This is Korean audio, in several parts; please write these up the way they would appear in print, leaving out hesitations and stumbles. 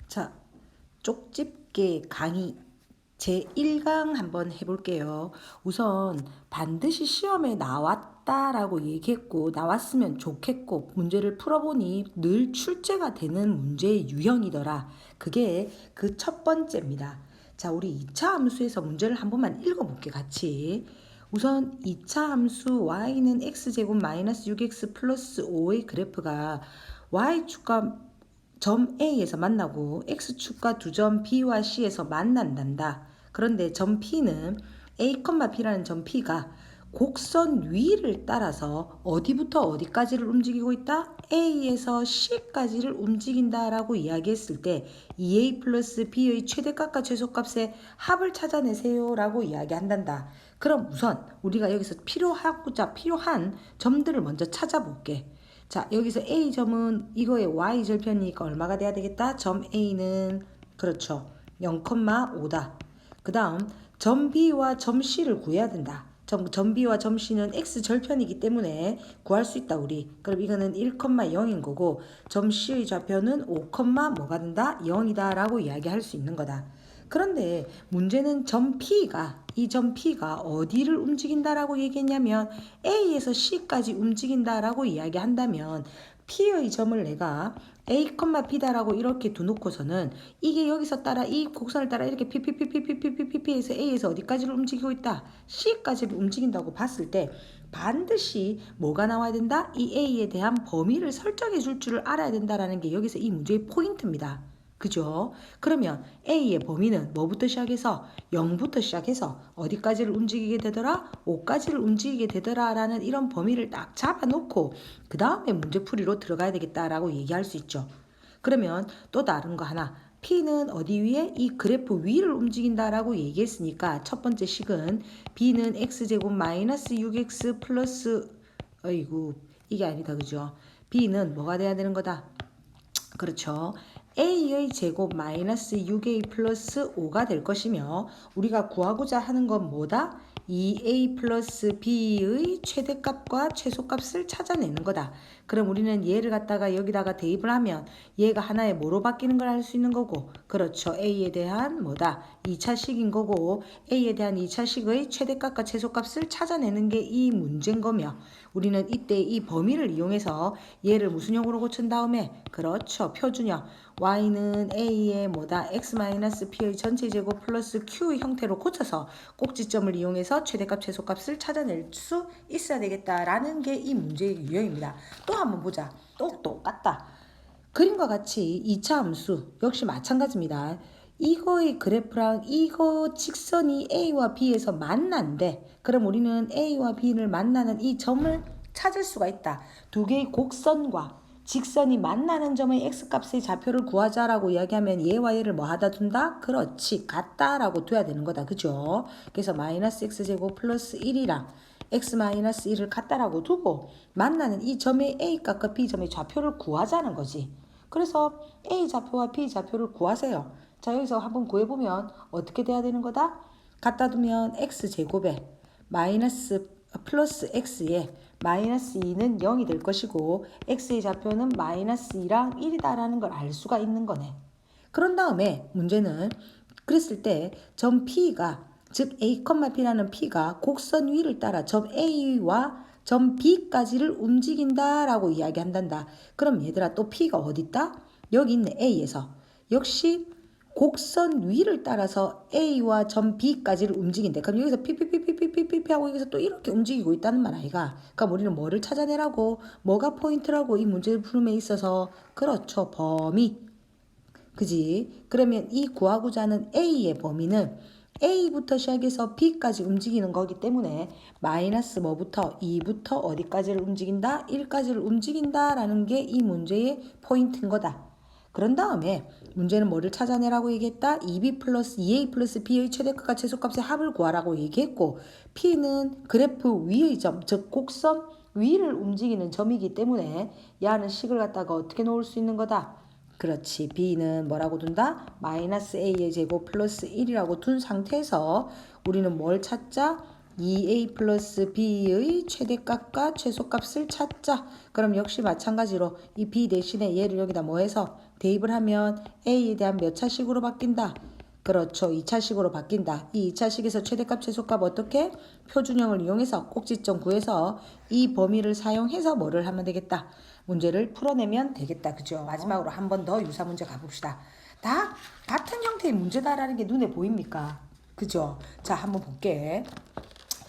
자, 쪽집게 강의 제1강 한번 해볼게요. 우선 반드시 시험에 나왔다라고 얘기했고 나왔으면 좋겠고 문제를 풀어보니 늘 출제가 되는 문제의 유형이더라. 그게 그 첫 번째입니다. 자, 우리 2차 함수에서 문제를 한 번만 읽어볼게 같이. 우선 2차 함수 y는 x제곱 마이너스 6x 플러스 5의 그래프가 y축과 점 A에서 만나고 X축과 두 점 B와 C에서 만난단다. 그런데 점 P는 A, B라는 점 P가 곡선 위를 따라서 어디부터 어디까지를 움직이고 있다? A에서 C까지를 움직인다라고 이야기했을 때 2A 플러스 B의 최대값과 최소값의 합을 찾아내세요 라고 이야기한단다. 그럼 우선 우리가 여기서 필요한 점들을 먼저 찾아볼게. 자, 여기서 A점은 이거의 Y절편이니까 얼마가 돼야 되겠다? 점 A는 그렇죠. 0,5다. 그 다음 점 B와 점 C를 구해야 된다. 점 B와 점 C는 X절편이기 때문에 구할 수 있다 우리. 그럼 이거는 1,0인 거고 점 C의 좌표는 5, 뭐가 된다? 0이다 라고 이야기할 수 있는 거다. 그런데 문제는 이 점 P가 어디를 움직인다라고 얘기했냐면 A에서 C까지 움직인다라고 이야기한다면 P의 점을 내가 A, B다라고 이렇게 두놓고서는 이게 여기서 따라 이 곡선을 따라 이렇게 PPPPPPPP에서 A에서 어디까지를 움직이고 있다? C까지를 움직인다고 봤을 때 반드시 뭐가 나와야 된다? 이 A에 대한 범위를 설정해 줄 줄을 알아야 된다라는 게 여기서 이 문제의 포인트입니다. 그죠? 그러면 A의 범위는 뭐부터 시작해서 0부터 시작해서 어디까지를 움직이게 되더라? 5까지를 움직이게 되더라 라는 이런 범위를 딱 잡아놓고 그 다음에 문제풀이로 들어가야 되겠다라고 얘기할 수 있죠. 그러면 또 다른 거 하나, P는 어디 위에? 이 그래프 위를 움직인다라고 얘기했으니까 첫 번째 식은 B는 X제곱 마이너스 6X 플러스 어이구 이게 아니다 그죠? B는 뭐가 돼야 되는 거다? 그렇죠. A의 제곱 마이너스 6A 플러스 5가 될 것이며 우리가 구하고자 하는 건 뭐다? 2A 플러스 B의 최대값과 최소값을 찾아내는 거다. 그럼 우리는 얘를 갖다가 여기다가 대입을 하면 얘가 하나의 뭐로 바뀌는 걸 알 수 있는 거고 그렇죠. A에 대한 뭐다? 2차식인 거고 A에 대한 2차식의 최대값과 최소값을 찾아내는 게 이 문제인 거며 우리는 이때 이 범위를 이용해서 얘를 무슨 형으로 고친 다음에 그렇죠. 표준형 y는 a의 뭐다 x-p의 전체 제곱 플러스 q의 형태로 고쳐서 꼭지점을 이용해서 최대값 최소값을 찾아낼 수 있어야 되겠다라는 게 이 문제의 유형입니다. 또 한번 보자. 또 똑같다. 그림과 같이 2차 함수 역시 마찬가지입니다. 이거의 그래프랑 이거 직선이 A와 B에서 만난대. 그럼 우리는 A와 B를 만나는 이 점을 찾을 수가 있다. 두 개의 곡선과 직선이 만나는 점의 x값의 좌표를 구하자라고 이야기하면 얘와 얘를 뭐 하다 둔다? 그렇지. 같다라고 둬야 되는 거다. 그죠? 그래서 마이너스 x제곱 플러스 1이랑 x-1을 같다라고 두고 만나는 이 점의 a값과 b점의 좌표를 구하자는 거지. 그래서 A 좌표와 B 좌표를 구하세요. 자, 여기서 한번 구해보면 어떻게 돼야 되는 거다? 갖다 두면 x제곱에 마이너스 플러스 x에 마이너스 2는 0이 될 것이고 x의 좌표는 마이너스 2랑 1이다라는 걸 알 수가 있는 거네. 그런 다음에 문제는 그랬을 때 점 P가 즉 A, P라는 P가 곡선 위를 따라 점 A와 점 B까지를 움직인다라고 이야기한단다. 그럼 얘들아 또 P가 어디 있다? 여기 있네. A에서. 역시 곡선 위를 따라서 A와 점 B까지를 움직인대. 그럼 여기서 PPPPPPP 하고 여기서 또 이렇게 움직이고 있다는 말 아이가. 그러니까 우리는 뭐를 찾아내라고? 뭐가 포인트라고 이 문제를 풀음에 있어서 그렇죠. 범위. 그지? 그러면 이 구하고자 하는 A의 범위는 A부터 시작해서 B까지 움직이는 거기 때문에 마이너스 뭐부터 2부터 어디까지를 움직인다? 1까지를 움직인다라는 게 이 문제의 포인트인 거다. 그런 다음에 문제는 뭐를 찾아내라고 얘기했다? 2B 플러스 2A 플러스 B의 최대값과 최소값의 합을 구하라고 얘기했고 P는 그래프 위의 점, 즉 곡선 위를 움직이는 점이기 때문에 야는 식을 갖다가 어떻게 놓을 수 있는 거다? 그렇지. B는 뭐라고 둔다? 마이너스 A의 제곱 플러스 1이라고 둔 상태에서 우리는 뭘 찾자? 2a 플러스 b의 최대값과 최소값을 찾자. 그럼 역시 마찬가지로 이 b 대신에 얘를 여기다 뭐 해서 대입을 하면 a에 대한 몇 차식으로 바뀐다. 그렇죠. 2차식으로 바뀐다. 이 2차식에서 최대값, 최소값 어떻게? 표준형을 이용해서 꼭지점 구해서 이 범위를 사용해서 뭐를 하면 되겠다. 문제를 풀어내면 되겠다. 그죠? 마지막으로 한 번 더 유사 문제 가봅시다. 다 같은 형태의 문제다라는 게 눈에 보입니까? 그죠? 자, 한번 볼게.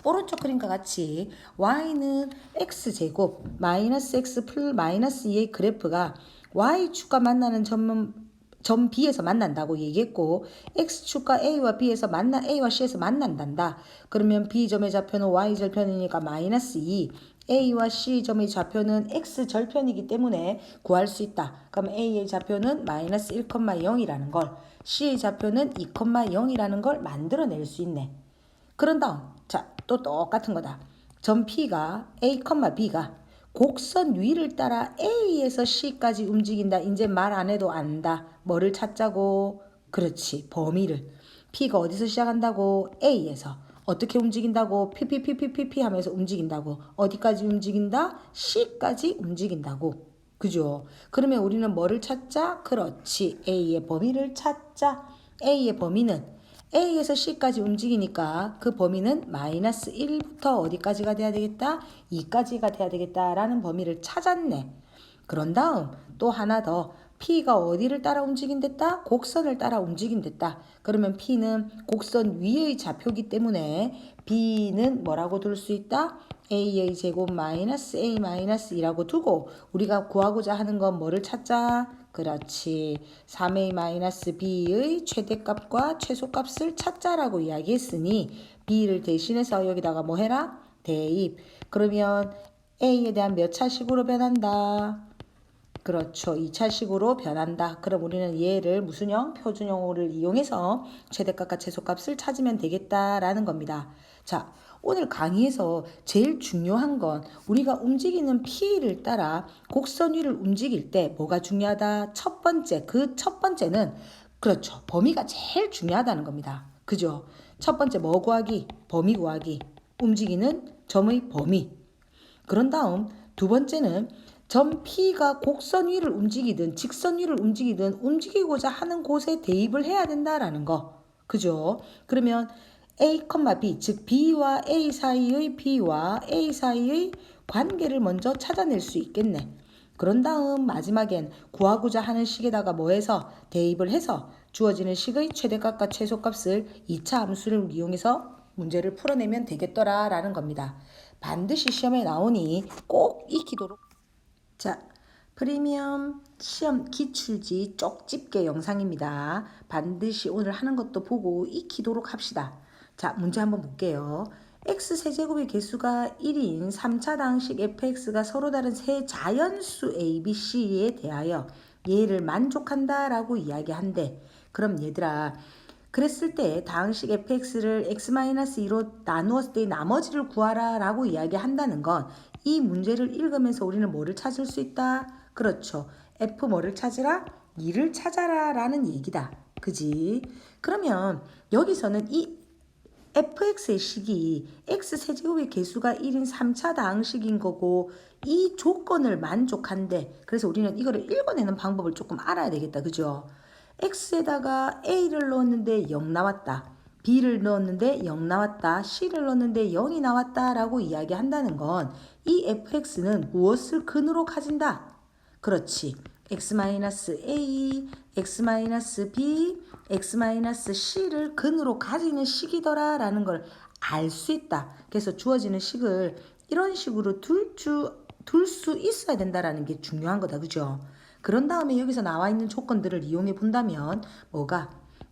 오른쪽 그림과 같이 y는 x제곱 마이너스 x 플 마이너스 2의 그래프가 y축과 만나는 점 B에서 만난다고 얘기했고 X축과 A와 B에서 A와 C에서 만난단다. 그러면 B점의 좌표는 Y절편이니까 마이너스 2 A와 C점의 좌표는 X절편이기 때문에 구할 수 있다. 그럼 A의 좌표는 마이너스 1,0이라는 걸 C의 좌표는 2,0이라는 걸 만들어낼 수 있네. 그런 다음 자, 또 똑같은 거다. 점 P가 A, B가 곡선 위를 따라 A에서 C까지 움직인다. 이제 말 안 해도 안다. 뭐를 찾자고? 그렇지. 범위를. P가 어디서 시작한다고? A에서. 어떻게 움직인다고? PPPPP 하면서 움직인다고. 어디까지 움직인다? C까지 움직인다고. 그죠? 그러면 우리는 뭐를 찾자? 그렇지. A의 범위를 찾자. A의 범위는 A에서 C까지 움직이니까 그 범위는 마이너스 1부터 어디까지가 돼야 되겠다? 2까지가 돼야 되겠다라는 범위를 찾았네. 그런 다음 또 하나 더 P가 어디를 따라 움직인댔다? 곡선을 따라 움직인댔다. 그러면 P는 곡선 위의 좌표이기 때문에 B는 뭐라고 둘 수 있다? A의 제곱 마이너스 A 마이너스 2라고 두고 우리가 구하고자 하는 건 뭐를 찾자? 그렇지. 3a 마이너스 b의 최대값과 최소값을 찾자라고 이야기했으니 b를 대신해서 여기다가 뭐 해라? 대입. 그러면 a에 대한 몇 차식으로 변한다? 그렇죠. 2차식으로 변한다. 그럼 우리는 얘를 무슨 형? 표준형을 이용해서 최대값과 최소값을 찾으면 되겠다라는 겁니다. 자, 오늘 강의에서 제일 중요한 건 우리가 움직이는 P를 따라 곡선 위를 움직일 때 뭐가 중요하다? 첫 번째, 그 첫 번째는 그렇죠. 범위가 제일 중요하다는 겁니다. 그죠? 첫 번째 뭐 구하기? 범위 구하기. 움직이는 점의 범위. 그런 다음 두 번째는 점 P가 곡선 위를 움직이든 직선 위를 움직이든 움직이고자 하는 곳에 대입을 해야 된다라는 거. 그죠? 그러면 A, B, 즉 B와 A 사이의 B와 A 사이의 관계를 먼저 찾아낼 수 있겠네. 그런 다음 마지막엔 구하고자 하는 식에다가 뭐 해서 대입을 해서 주어지는 식의 최대값과 최소값을 2차 함수를 이용해서 문제를 풀어내면 되겠더라라는 겁니다. 반드시 시험에 나오니 꼭 익히도록. 자, 프리미엄 시험 기출지 쪽집게 영상입니다. 반드시 오늘 하는 것도 보고 익히도록 합시다. 자, 문제 한번 볼게요. x세제곱의 개수가 1인 3차당식 fx가 서로 다른 세 자연수 a, b, c에 대하여 얘를 만족한다라고 이야기한대. 그럼 얘들아, 그랬을 때 다항식 fx를 x-2로 나누었을 때 나머지를 구하라 라고 이야기한다는 건 이 문제를 읽으면서 우리는 뭐를 찾을 수 있다? 그렇죠. f 뭐를 찾으라? 2를 찾아라 라는 얘기다. 그지? 그러면 여기서는 이 fx의 식이 x세제곱의 개수가 1인 3차 다항식인 거고 이 조건을 만족한대. 그래서 우리는 이거를 읽어내는 방법을 조금 알아야 되겠다. 그죠? x에다가 a를 넣었는데 0 나왔다. b를 넣었는데 0 나왔다. c를 넣었는데 0이 나왔다 라고 이야기한다는 건 이 fx는 무엇을 근으로 가진다? 그렇지. x-a, x-b, x-c를 근으로 가지는 식이더라 라는 걸 알 수 있다. 그래서 주어지는 식을 이런 식으로 둘 수 있어야 된다라는 게 중요한 거다. 그죠? 그런 다음에 여기서 나와 있는 조건들을 이용해 본다면 뭐가?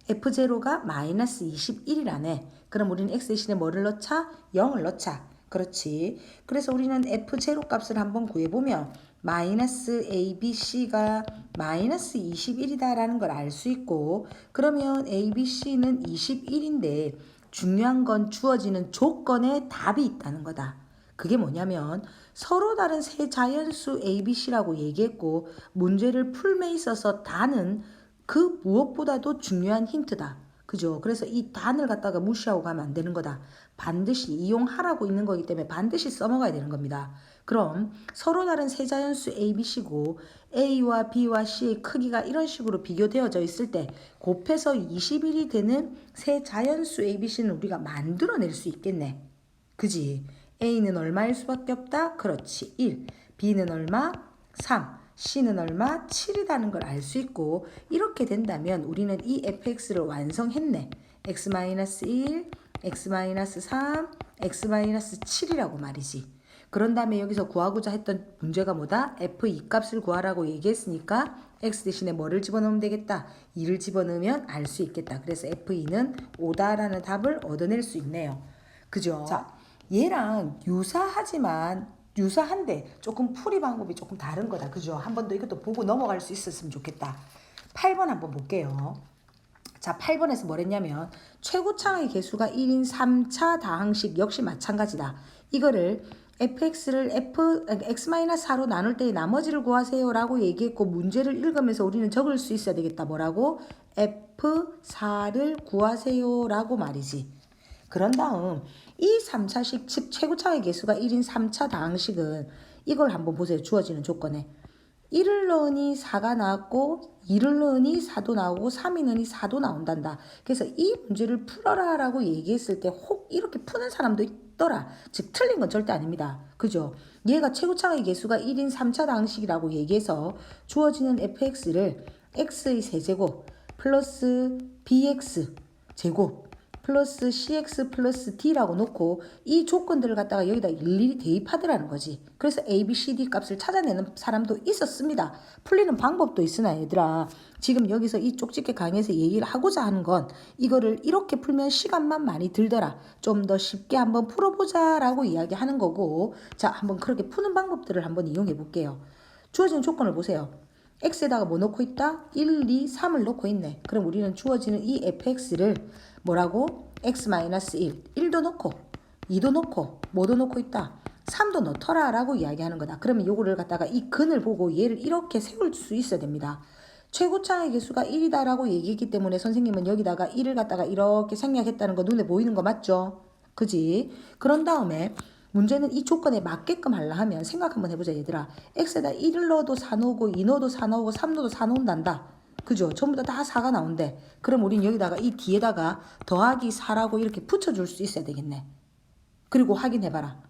f0가 마이너스 21이라네. 그럼 우리는 x 대신에 뭐를 넣자? 0을 넣자. 그렇지. 그래서 우리는 f0 값을 한번 구해보면 마이너스 ABC가 마이너스 21이다라는 걸 알 수 있고 그러면 ABC는 21인데 중요한 건 주어지는 조건에 답이 있다는 거다. 그게 뭐냐면 서로 다른 세 자연수 ABC라고 얘기했고 문제를 풀매 있어서 다는 그 무엇보다도 중요한 힌트다. 그죠? 그래서 이 단을 갖다가 무시하고 가면 안 되는 거다. 반드시 이용하라고 있는 거기 때문에 반드시 써먹어야 되는 겁니다. 그럼 서로 다른 세 자연수 A, B, C고 A와 B와 C의 크기가 이런 식으로 비교되어져 있을 때 곱해서 21이 되는 세 자연수 A, B, C는 우리가 만들어낼 수 있겠네. 그지? A는 얼마일 수밖에 없다? 그렇지. 1. B는 얼마? 3. C는 얼마? 7이라는 걸 알 수 있고 이렇게 된다면 우리는 이 fx를 완성했네. x-1, x-3, x-7이라고 말이지. 그런 다음에 여기서 구하고자 했던 문제가 뭐다? f2 값을 구하라고 얘기했으니까 x 대신에 뭐를 집어넣으면 되겠다? 2를 집어넣으면 알 수 있겠다. 그래서 f2는 5다라는 답을 얻어낼 수 있네요. 그죠? 자, 얘랑 유사한데 조금 풀이 방법이 조금 다른 거다. 그죠? 한 번 더 이것도 보고 넘어갈 수 있었으면 좋겠다. 8번 한번 볼게요. 자, 8번에서 뭐랬냐면 최고차의 개수가 1인 3차 다항식 역시 마찬가지다. 이거를 fx를 x-4로 나눌 때의 나머지를 구하세요 라고 얘기했고 문제를 읽으면서 우리는 적을 수 있어야 되겠다. 뭐라고? f4를 구하세요 라고 말이지. 그런 다음 이 3차식 즉 최고차의 개수가 1인 3차 다항식은 이걸 한번 보세요. 주어지는 조건에 1을 넣으니 4가 나왔고 2를 넣으니 4도 나오고 3이 넣으니 4도 나온단다. 그래서 이 문제를 풀어라 라고 얘기했을 때 혹 이렇게 푸는 사람도 있더라. 즉 틀린 건 절대 아닙니다. 그죠? 얘가 최고차의 개수가 1인 3차 다항식이라고 얘기해서 주어지는 fx를 x의 세제곱 플러스 bx 제곱 플러스 cx 플러스 d라고 놓고 이 조건들을 갖다가 여기다 일일이 대입하더라는 거지. 그래서 a, b, c, d 값을 찾아내는 사람도 있었습니다. 풀리는 방법도 있으나 얘들아 지금 여기서 이 쪽집게 강의에서 얘기를 하고자 하는 건 이거를 이렇게 풀면 시간만 많이 들더라. 좀 더 쉽게 한번 풀어보자 라고 이야기하는 거고 자 한번 그렇게 푸는 방법들을 한번 이용해 볼게요. 주어진 조건을 보세요. x에다가 뭐 넣고 있다? 1, 2, 3을 넣고 있네. 그럼 우리는 주어지는 이 fx를 뭐라고? x-1, 1도 넣고 2도 넣고 뭐도 넣고 있다? 3도 넣더라 라고 이야기하는 거다. 그러면 요거를 갖다가 이 근을 보고 얘를 이렇게 세울 수 있어야 됩니다. 최고차의 개수가 1이다 라고 얘기했기 때문에 선생님은 여기다가 1을 갖다가 이렇게 생략했다는 거 눈에 보이는 거 맞죠? 그지? 그런 다음에 문제는 이 조건에 맞게끔 하려 하면 생각 한번 해보자 얘들아. x에다 1을 넣어도 4 나오고 2 넣어도 4 나오고 3 넣어도 4 나온단다. 그죠? 전부 다 4가 나온대. 그럼 우린 여기다가 이 뒤에다가 더하기 4라고 이렇게 붙여줄 수 있어야 되겠네. 그리고 확인해봐라.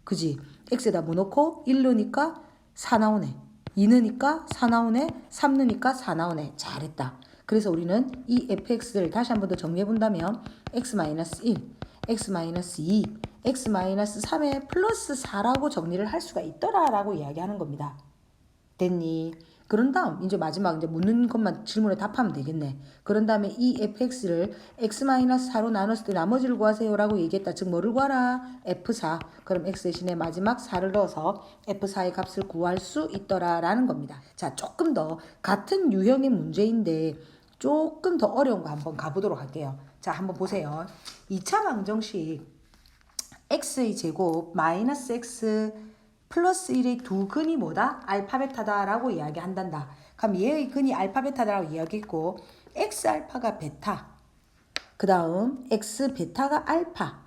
그지? x에다 뭐 넣고 1 넣으니까 4 나오네. 2 넣으니까 4 나오네. 3 넣으니까 4 나오네. 잘했다. 그래서 우리는 이 fx를 다시 한 번 더 정리해본다면 x-1, x-2, x-3에 플러스 4라고 정리를 할 수가 있더라라고 이야기하는 겁니다. 됐니? 그런 다음 이제 마지막 이제 묻는 것만 질문에 답하면 되겠네. 그런 다음에 이 fx를 x-4로 나눴을 때 나머지를 구하세요라고 얘기했다. 즉 뭐를 구하라? f4. 그럼 x 대신에 마지막 4를 넣어서 f4의 값을 구할 수 있더라라는 겁니다. 자, 조금 더 같은 유형의 문제인데 조금 더 어려운 거 한번 가보도록 할게요. 자, 한번 보세요. 2차 방정식 x의 제곱 마이너스 x 플러스 1의 두 근이 뭐다? 알파 베타다라고 이야기한단다. 그럼 얘의 근이 알파 베타다라고 이야기했고 x 알파가 베타 그 다음 x 베타가 알파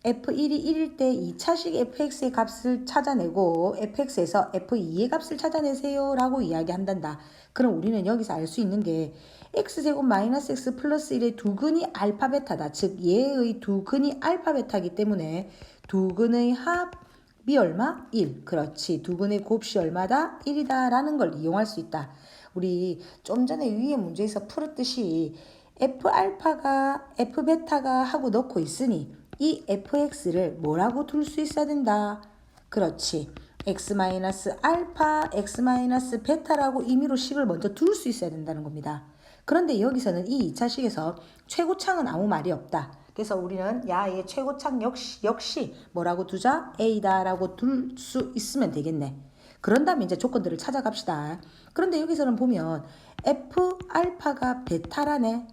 f1이 1일 때 2차식 fx의 값을 찾아내고 fx에서 f2의 값을 찾아내세요 라고 이야기한단다. 그럼 우리는 여기서 알 수 있는 게 x제곱 마이너스 x 플러스 1의 두 근이 알파 베타다. 즉 얘의 두 근이 알파 베타이기 때문에 두 근의 합이 얼마? 1. 그렇지. 두 근의 곱이 얼마다? 1이다 라는 걸 이용할 수 있다. 우리 좀 전에 위에 문제에서 풀었듯이 f알파가 f베타가 하고 넣고 있으니 이 fx를 뭐라고 둘 수 있어야 된다. 그렇지. x-알파, x-베타라고 임의로 식을 먼저 둘 수 있어야 된다는 겁니다. 그런데 여기서는 이 2차식에서 최고창은 아무 말이 없다. 그래서 우리는 야의 최고창 역시 뭐라고 두자? A다라고 둘 수 있으면 되겠네. 그런 다음에 이제 조건들을 찾아갑시다. 그런데 여기서는 보면 F알파가 베타라네.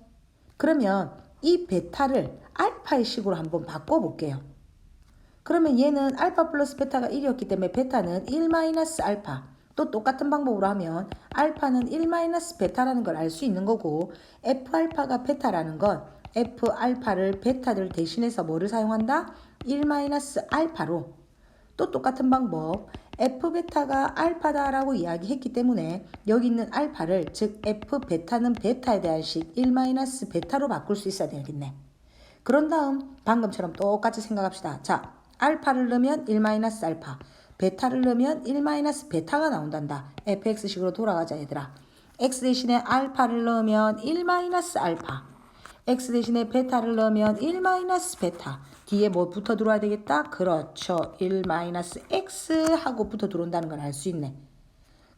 그러면 이 베타를 알파의 식으로 한번 바꿔볼게요. 그러면 얘는 알파 플러스 베타가 1이었기 때문에 베타는 1 마이너스 알파. 또 똑같은 방법으로 하면 알파는 1 마이너스 베타라는 걸 알 수 있는 거고 F알파가 베타라는 건 f 알파를 베타를 대신해서 뭐를 사용한다? 1-알파로. 또 똑같은 방법 f 베타가 알파다라고 이야기했기 때문에 여기 있는 알파를 즉 f 베타는 베타에 대한 식 1-베타로 바꿀 수 있어야 되겠네. 그런 다음 방금처럼 똑같이 생각합시다. 자, 알파를 넣으면 1-알파, 베타를 넣으면 1-베타가 나온단다. fx식으로 돌아가자 얘들아. x 대신에 알파를 넣으면 1-알파, x 대신에 베타를 넣으면 1-베타. 뒤에 뭐 붙어 들어와야 되겠다? 그렇죠. 1-x 하고 붙어 들어온다는 걸 알 수 있네.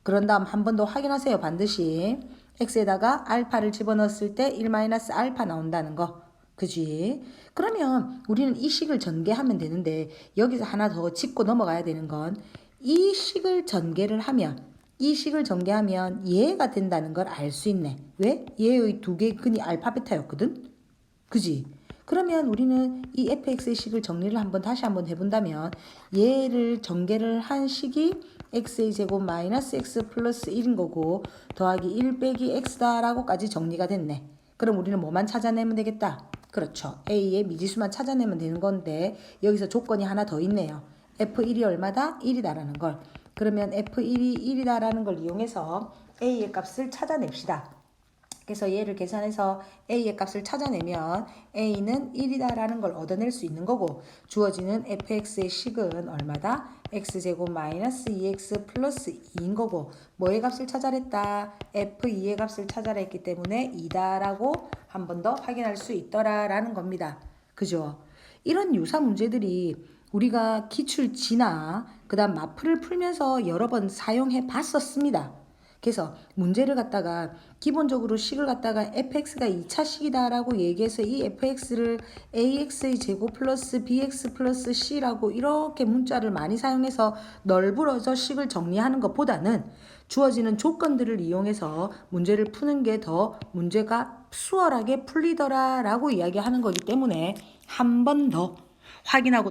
그런 다음 한 번 더 확인하세요. 반드시 x에다가 알파를 집어넣었을 때 1-알파 나온다는 거. 그지? 그러면 우리는 이 식을 전개하면 되는데 여기서 하나 더 짚고 넘어가야 되는 건 이 식을 전개를 하면 이 식을 전개하면 얘가 된다는 걸 알 수 있네. 왜? 얘의 두 개의 근이 알파 베타였거든? 그지? 그러면 우리는 이 fx의 식을 정리를 다시 한번 해본다면 얘를 전개를 한 식이 x의 제곱 마이너스 x 플러스 1인 거고 더하기 1 빼기 x다라고까지 정리가 됐네. 그럼 우리는 뭐만 찾아내면 되겠다? 그렇죠. a의 미지수만 찾아내면 되는 건데 여기서 조건이 하나 더 있네요. f1이 얼마다? 1이다라는 걸. 그러면 f1이 1이다라는 걸 이용해서 a의 값을 찾아냅시다. 그래서 얘를 계산해서 a의 값을 찾아내면 a는 1이다라는 걸 얻어낼 수 있는 거고 주어지는 fx의 식은 얼마다? x제곱 마이너스 2x 플러스 2인 거고 뭐의 값을 찾아냈다? f2의 값을 찾아냈기 때문에 2다라고 한 번 더 확인할 수 있더라라는 겁니다. 그죠? 이런 유사 문제들이 우리가 기출지나 그 다음 마프를 풀면서 여러 번 사용해 봤었습니다. 그래서 문제를 갖다가 기본적으로 식을 갖다가 fx가 2차 식이다라고 얘기해서 이 fx를 ax의 제곱 플러스 bx 플러스 c라고 이렇게 문자를 많이 사용해서 널브러져 식을 정리하는 것보다는 주어지는 조건들을 이용해서 문제를 푸는 게 더 문제가 수월하게 풀리더라라고 이야기하는 거기 때문에 한 번 더 확인하고